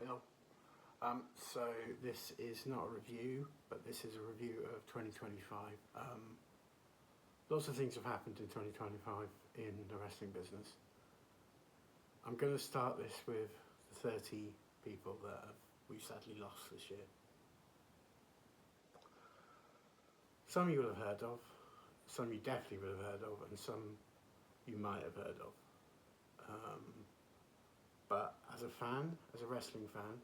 Hello. So this is not a review, but this is a review of 2025. Lots of things have happened in 2025 in the wrestling business. I'm going to start this with the 30 people that we sadly lost this year. Some you will have heard of, some you definitely will have heard of, and some you might have heard of. But as a fan, as a wrestling fan,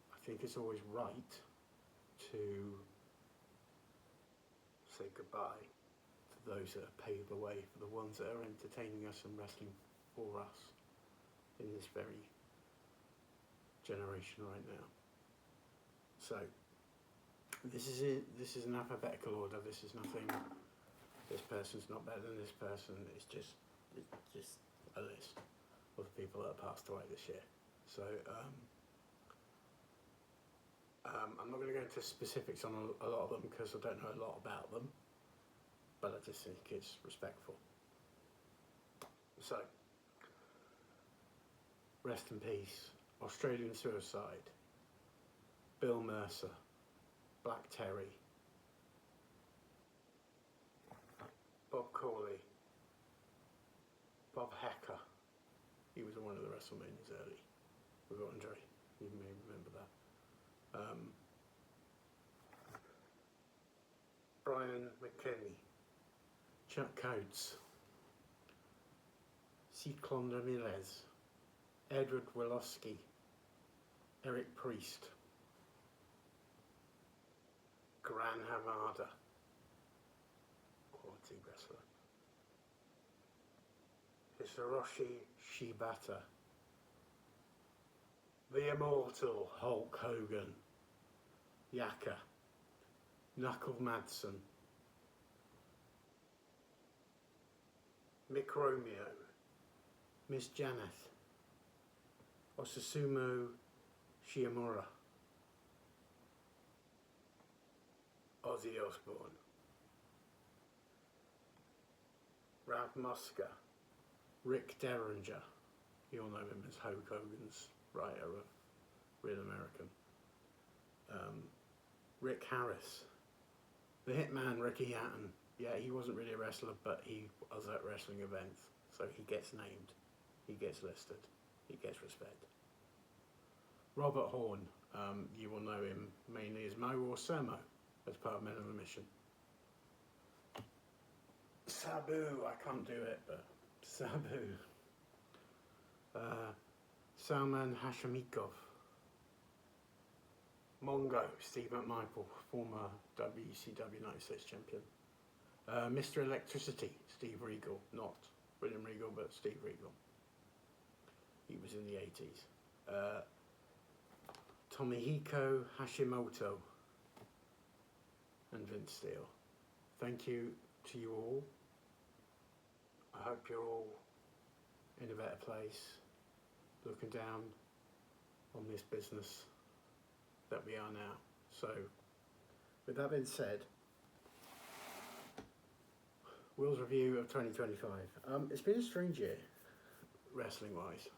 I think it's always right to say goodbye to those that have paved the way for the ones that are entertaining us and wrestling for us in this very generation right now. So this is it. This is an alphabetical order. This is nothing. This person's not better than this person. It's just a list of the people that have passed away this year. So I'm not going to go into specifics on a lot of them because I don't know a lot about them, but I just think it's respectful. So, rest in peace. Australian Suicide, Bill Mercer, Black Terry, Bob Corley, Bob Hecker. He was one of the WrestleManias early with Andre. You may remember that. Brian McKinney, Chuck Coates, Ciclone Ramirez, Edward Wolofsky, Eric Priest, Gran Hamada, quality wrestler, Hisoroshi Shibata, the Immortal Hulk Hogan, Yaka, Knuckle Madsen, Mick Romeo, Miss Janeth, Osusumu Shiomura, Ozzy Osbourne, Ralph Musker, Rick Derringer, you all know him as Hulk Hogan's writer of Real American, Rick Harris, the Hitman Ricky Hatton. Yeah, he wasn't really a wrestler, but he was at wrestling events, so he gets named, he gets listed, he gets respect. Robert Horn, you will know him mainly as Mo or Sermo as part of Men on a Mission. Sabu, I can't do it, but Sabu. Salman Hashemikov. Mongo, Steve McMichael, former WCW United States champion. Mr. Electricity, Steve Regal, not William Regal, but Steve Regal. He was in the 80s. Tomohiko Hashimoto and Vince Steele. Thank you to you all. I hope you're all in a better place, looking down on this business that we are now. So, with that being said, Will's review of 2025. It's been a strange year, wrestling-wise.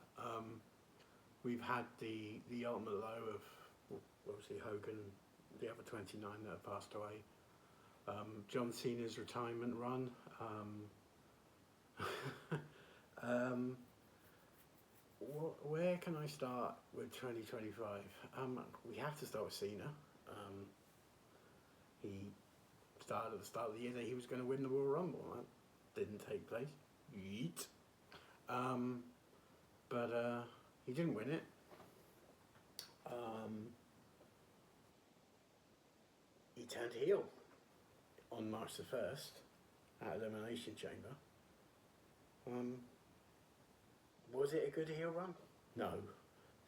We've had the ultimate low of, obviously, Hogan, the other 29 that have passed away. John Cena's retirement run. Where can I start with 2025? We have to start with Cena. He started at the start of the year that he was going to win the Royal Rumble. That didn't take place. Yeet. But he didn't win it. He turned heel on March the 1st at Elimination Chamber. Was it a good heel run? No,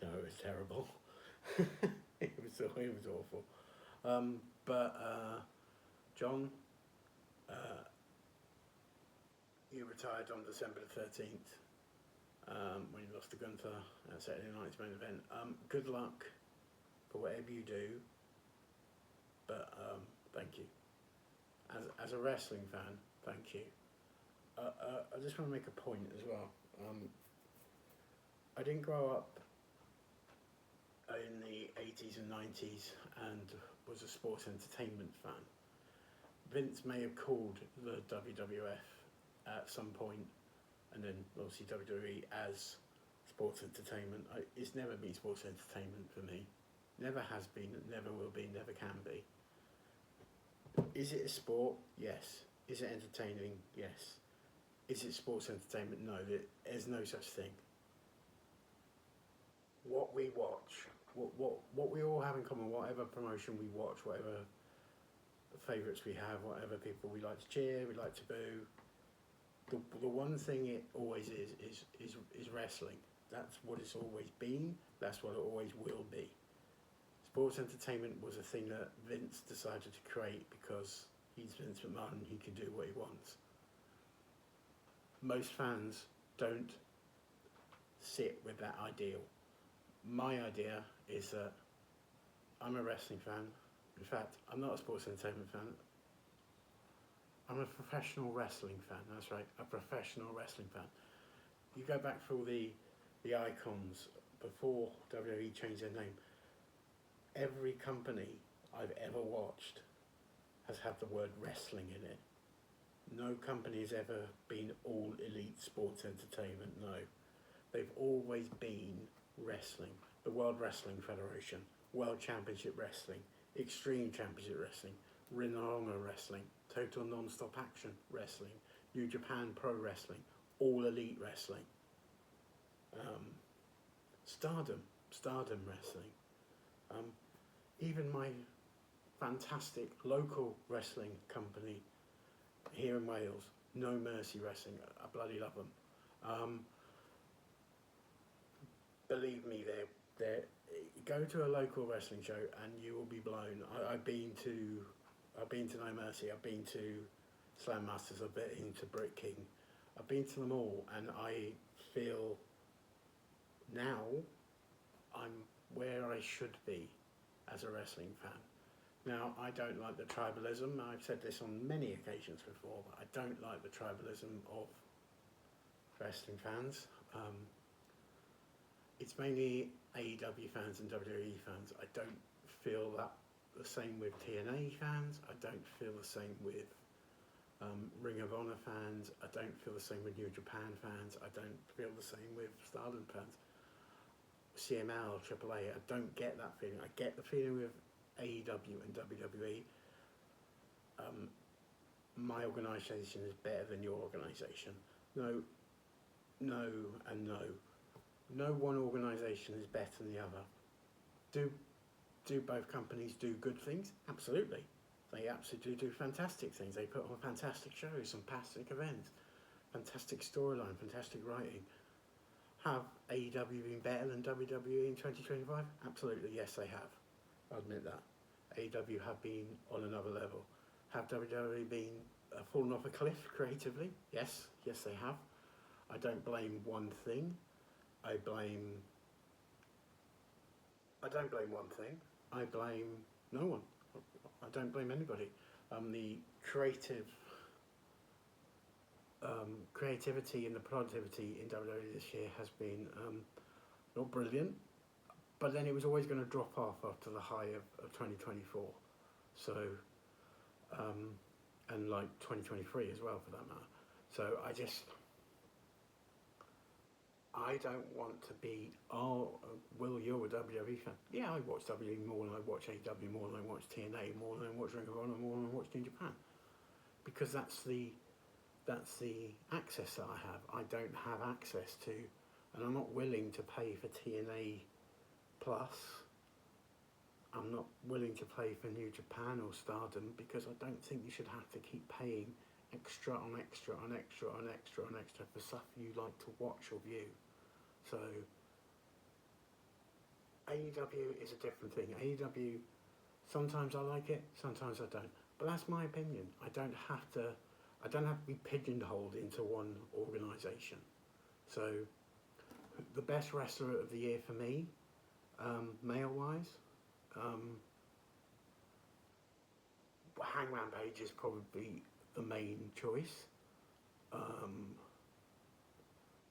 it was terrible. it was awful. But John, you retired on December the 13th when you lost to Gunther at Saturday night's main event. Good luck for whatever you do, but thank you. As a wrestling fan, thank you. I just want to make a point as well. I didn't grow up in the 80s and 90s and was a sports entertainment fan. Vince may have called the WWF at some point, and then obviously WWE as sports entertainment. It's never been sports entertainment for me. Never has been, never will be, never can be. Is it a sport? Yes. Is it entertaining? Yes. Is it sports entertainment? No, there's no such thing. What we watch, what we all have in common, whatever promotion we watch, whatever favourites we have, whatever people we like to cheer, we like to boo, the one thing it always is wrestling. That's what it's always been. That's what it always will be. Sports entertainment was a thing that Vince decided to create because he's Vince McMahon and he can do what he wants. Most fans don't sit with that ideal. My idea is that I'm a wrestling fan. In fact, I'm not a sports entertainment fan. I'm a professional wrestling fan. That's right, a professional wrestling fan. You go back through the icons before WWE changed their name. Every company I've ever watched has had the word wrestling in it. No company has ever been all elite sports entertainment, no. They've always been wrestling. The World Wrestling Federation, World Championship Wrestling, Extreme Championship Wrestling, Ring of Honor Wrestling, Total Non-Stop Action Wrestling, New Japan Pro Wrestling, All Elite Wrestling, Stardom Wrestling. Even my fantastic local wrestling company here in Wales, No Mercy Wrestling, I bloody love them. Believe me, they're go to a local wrestling show and you will be blown. I've been to No Mercy, I've been to Slam Masters, I've been to Brick King, I've been to them all, and I feel now I'm where I should be as a wrestling fan. Now, I don't like the tribalism. I've said this on many occasions before, but I don't like the tribalism of wrestling fans. It's mainly AEW fans and WWE fans. I don't feel that the same with TNA fans. I don't feel the same with Ring of Honor fans. I don't feel the same with New Japan fans. I don't feel the same with Stardom fans. CML, AAA, I don't get that feeling. I get the feeling with AEW and WWE. My organisation is better than your organisation. No, and no. No one organisation is better than the other. Do both companies do good things? Absolutely. They absolutely do fantastic things. They put on fantastic shows, fantastic events, fantastic storyline, fantastic writing. Have AEW been better than WWE in 2025? Absolutely, yes they have. I'll admit that. AEW have been on another level. Have WWE been fallen off a cliff creatively? Yes they have. I don't blame one thing. I don't blame one thing. I blame no one. I don't blame anybody. The creativity and the productivity in WWE this year has been not brilliant, but then it was always going to drop off after the high of 2024. So, and like 2023 as well for that matter. So I don't want to be, Will, you're a WWE fan. Yeah, I watch WWE more than I watch AEW, more than I watch TNA, more than I watch Ring of Honor, more than I watch New Japan. Because that's the access that I have. I don't have access to, and I'm not willing to pay for TNA Plus. I'm not willing to pay for New Japan or Stardom because I don't think you should have to keep paying extra on extra on extra on extra on extra for stuff you like to watch or view. So AEW is a different thing. AEW, sometimes I like it, sometimes I don't. But that's my opinion. I don't have to be pigeonholed into one organisation. So the best wrestler of the year for me, male-wise, Hangman Page is probably the main choice.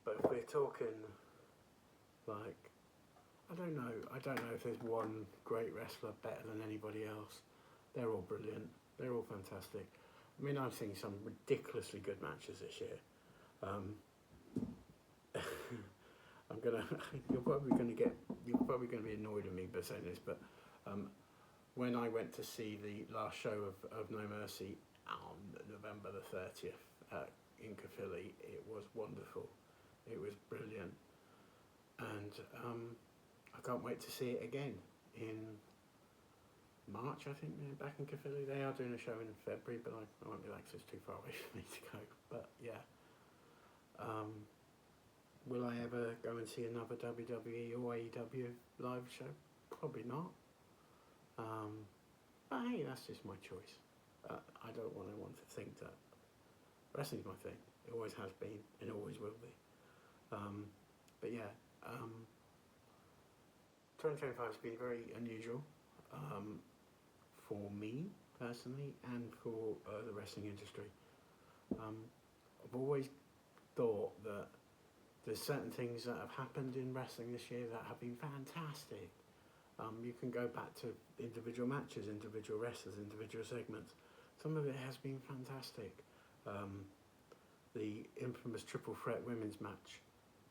But if we're talking like I don't know. I don't know if there's one great wrestler better than anybody else. They're all brilliant. They're all fantastic. I mean, I've seen some ridiculously good matches this year. Um, I'm gonna. You're probably gonna be annoyed at me by saying this, but when I went to see the last show of No Mercy on November the 30th in Caerphilly, it was wonderful. It was brilliant, and I can't wait to see it again in March. I think they're back in Caerphilly. They are doing a show in February, but I won't be like, 'cause it's too far away for me to go. But yeah. Will I ever go and see another WWE or AEW live show? Probably not. But hey, that's just my choice. I don't want anyone to think that wrestling's my thing. It always has been and always will be. But yeah, 2025 has been very unusual for me personally and for the wrestling industry. I've always thought that there's certain things that have happened in wrestling this year that have been fantastic. You can go back to individual matches, individual wrestlers, individual segments. Some of it has been fantastic. The infamous triple threat women's match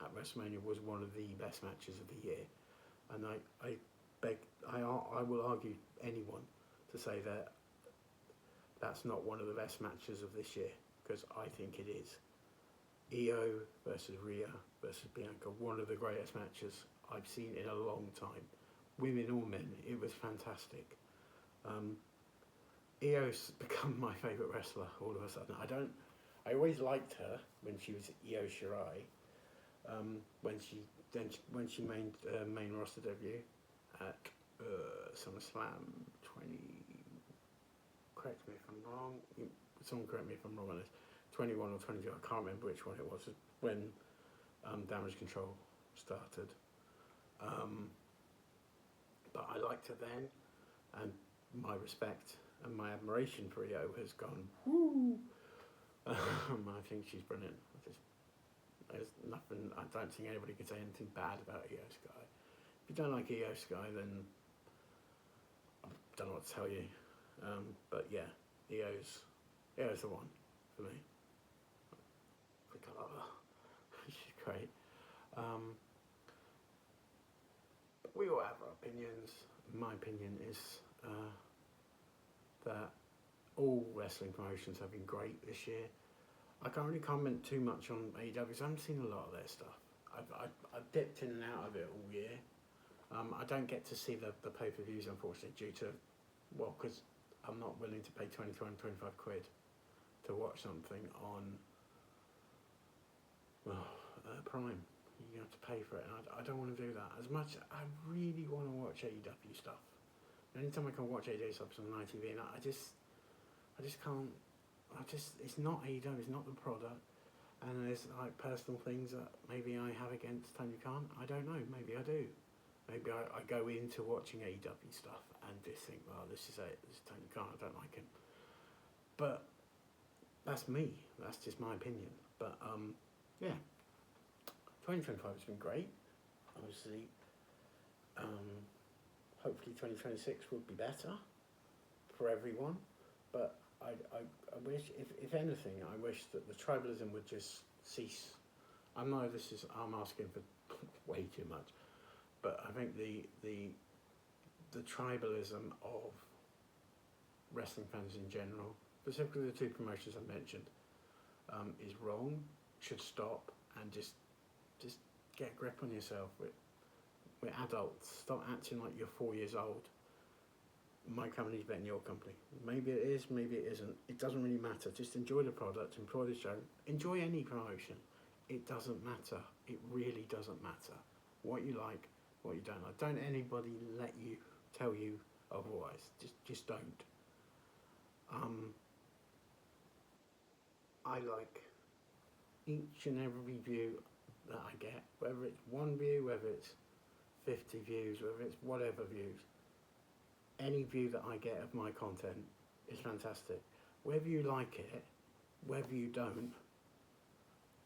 at WrestleMania was one of the best matches of the year, and I will argue anyone to say that that's not one of the best matches of this year, because I think it is. Io versus Rhea versus Bianca, one of the greatest matches I've seen in a long time. Women or men, it was fantastic. Io's become my favourite wrestler all of a sudden. I always liked her when she was Io Shirai. When she made main roster debut at SummerSlam 20. Correct me if I'm wrong. Someone correct me if I'm wrong on this. 21 or 22. I can't remember which one it was. When Damage Control started. But I liked her then, and my respect and my admiration for Io has gone. Woo! I think she's brilliant. There's nothing. I don't think anybody can say anything bad about Io Sky. If you don't like Io Sky, then I don't know what to tell you. But yeah, Io's the one for me. I think I love her. She's great. We all have our opinions. My opinion is that all wrestling promotions have been great this year. I can't really comment too much on AEW because I haven't seen a lot of their stuff. I've dipped in and out of it all year. I don't get to see the pay-per-views, unfortunately, due to, because I'm not willing to pay 25 quid to watch something on Prime. You have to pay for it, and I don't want to do that. As much I really want to watch AEW stuff. Anytime I can watch AEW stuff on ITV, and I just can't. It's not AEW, it's not the product, and there's like personal things that maybe I have against Tony Khan. I don't know. Maybe I do. Maybe I go into watching AEW stuff and just think, well, this is Tony Khan. I don't like him. But that's me. That's just my opinion. But yeah. 2025 has been great. Obviously, hopefully 2026 will be better for everyone. But I wish, if anything, I wish that the tribalism would just cease. I'm asking for way too much, but I think the tribalism of wrestling fans in general, specifically the two promotions I mentioned, is wrong. Should stop and just get a grip on yourself. We're adults. Stop acting like you're 4 years old. My company's better than your company. Maybe it is, maybe it isn't. It doesn't really matter. Just enjoy the product, enjoy the show, enjoy any promotion. It doesn't matter. It really doesn't matter. What you like, what you don't like. Don't anybody tell you otherwise. Just don't. I like each and every view that I get, whether it's one view, whether it's 50 views, whether it's whatever views. Any view that I get of my content is fantastic. Whether you like it, whether you don't,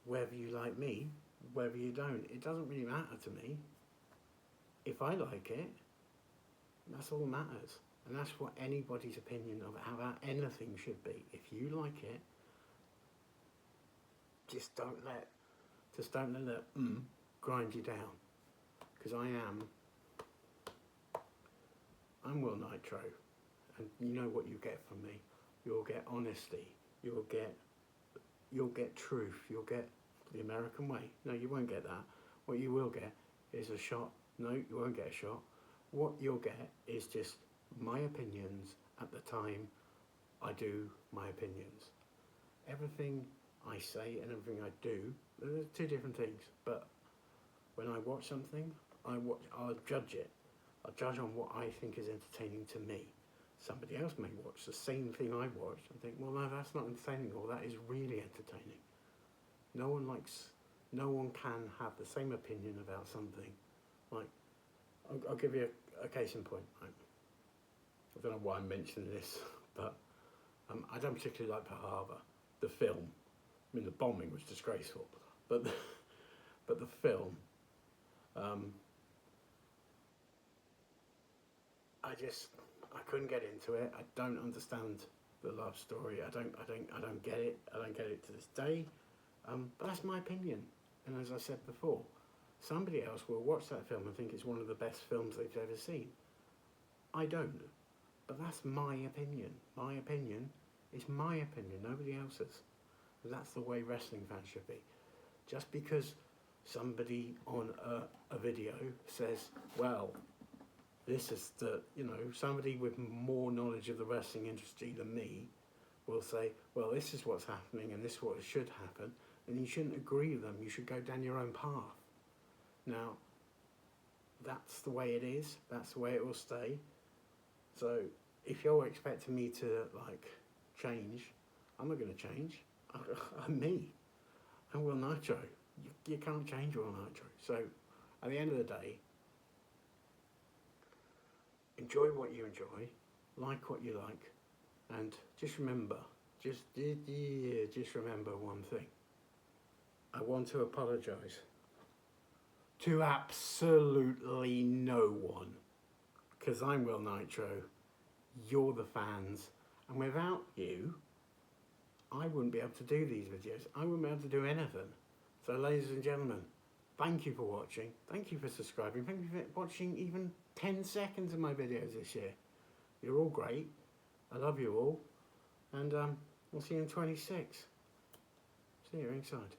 whether you like me, whether you don't, it doesn't really matter to me. if I like it, that's all that matters. And that's what anybody's opinion of how anything should be. If you like it, just don't let that grind you down. Because I'm Will Nitro, and you know what you get from me. You'll get honesty. You'll get truth. You'll get the American way. No, you won't get that. What you will get is a shot. No, you won't get a shot. What you'll get is just my opinions at the time I do my opinions. Everything I say and everything I do, there's two different things. But when I watch something, I'll judge it. I'll judge on what I think is entertaining to me. Somebody else may watch the same thing I watched and think, well, no, that's not entertaining, or that is really entertaining. No one can have the same opinion about something. Like, I'll give you a case in point. I don't know why I'm mentioning this, but I don't particularly like Pearl Harbor, the film. I mean, the bombing was disgraceful, but the film, I couldn't get into it. I don't understand the love story. I don't get it. I don't get it to this day. But that's my opinion. And as I said before, somebody else will watch that film and think it's one of the best films they've ever seen. I don't. But that's my opinion. My opinion is my opinion, nobody else's. And that's the way wrestling fans should be. Just because somebody on a video says, well, this is somebody with more knowledge of the wrestling industry than me will say, well, this is what's happening and this is what should happen, and you shouldn't agree with them. You should go down your own path. Now, that's the way it is. That's the way it will stay. So if you're expecting me to change, I'm not going to change. I'm me. I'm Will Nitro. You can't change Will Nitro. So at the end of the day, enjoy what you enjoy, like what you like, and just remember one thing. I want to apologise to absolutely no one, because I'm Will Nitro, you're the fans, and without you, I wouldn't be able to do these videos. I wouldn't be able to do anything. So ladies and gentlemen, thank you for watching. Thank you for subscribing. Thank you for watching even 10 seconds of my videos this year. You're all great. I love you all. And we'll see you in 26. See you inside.